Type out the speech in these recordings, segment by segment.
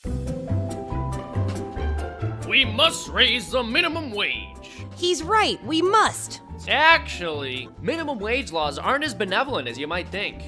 We must raise the minimum wage. He's right, we must. Actually, minimum wage laws aren't as benevolent as you might think.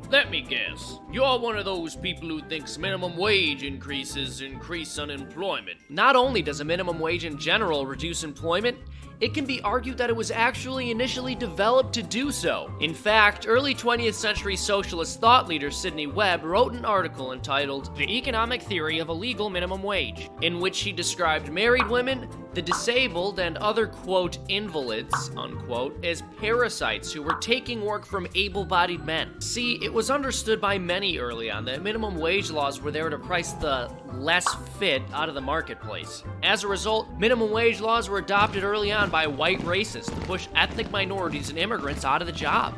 Let me guess. You're one of those people who thinks minimum wage increases increase unemployment. Not only does a minimum wage in general reduce employment, it can be argued that it was actually initially developed to do so. In fact, early 20th century socialist thought leader Sidney Webb wrote an article entitled The Economic Theory of a Legal Minimum Wage, in which he described married women, the disabled, and other, quote, invalids, unquote, as parasites who were taking work from able-bodied men. See, it was understood by many early on that minimum wage laws were there to price the less fit out of the marketplace. As a result, minimum wage laws were adopted early on by white racists to push ethnic minorities and immigrants out of the job.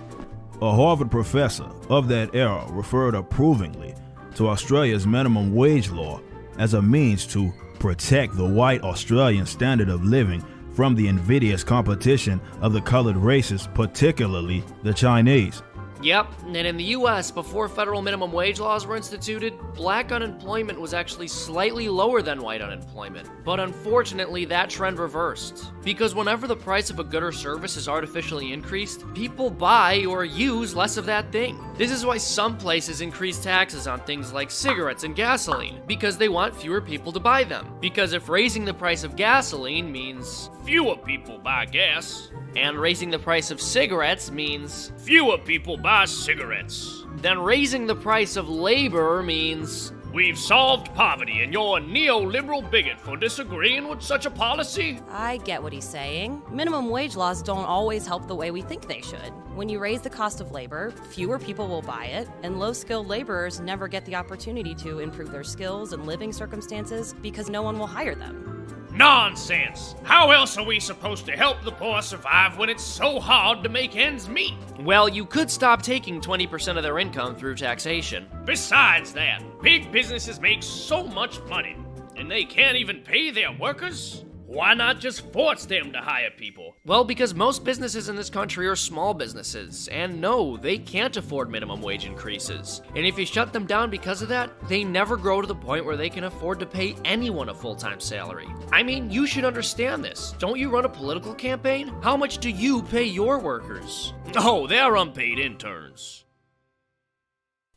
A Harvard professor of that era referred approvingly to Australia's minimum wage law as a means to protect the white Australian standard of living from the invidious competition of the colored races, particularly the Chinese. Yep, and in the US, before federal minimum wage laws were instituted, black unemployment was actually slightly lower than white unemployment. But unfortunately, that trend reversed. Because whenever the price of a good or service is artificially increased, people buy or use less of that thing. This is why some places increase taxes on things like cigarettes and gasoline, because they want fewer people to buy them. Because if raising the price of gasoline means fewer people buy gas, and raising the price of cigarettes means fewer people buy cigarettes, then raising the price of labor means we've solved poverty and you're a neoliberal bigot for disagreeing with such a policy? I get what he's saying. Minimum wage laws don't always help the way we think they should. When you raise the cost of labor, fewer people will buy it, and low-skilled laborers never get the opportunity to improve their skills and living circumstances because no one will hire them. Nonsense! How else are we supposed to help the poor survive when it's so hard to make ends meet? Well, you could stop taking 20% of their income through taxation. Besides that, big businesses make so much money, and they can't even pay their workers? Why not just force them to hire people? Well, because most businesses in this country are small businesses, and no, they can't afford minimum wage increases. And if you shut them down because of that, they never grow to the point where they can afford to pay anyone a full-time salary. I mean, you should understand this. Don't you run a political campaign? How much do you pay your workers? Oh, they're unpaid interns.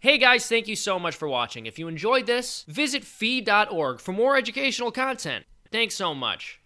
Hey guys, thank you so much for watching. If you enjoyed this, visit fee.org for more educational content. Thanks so much.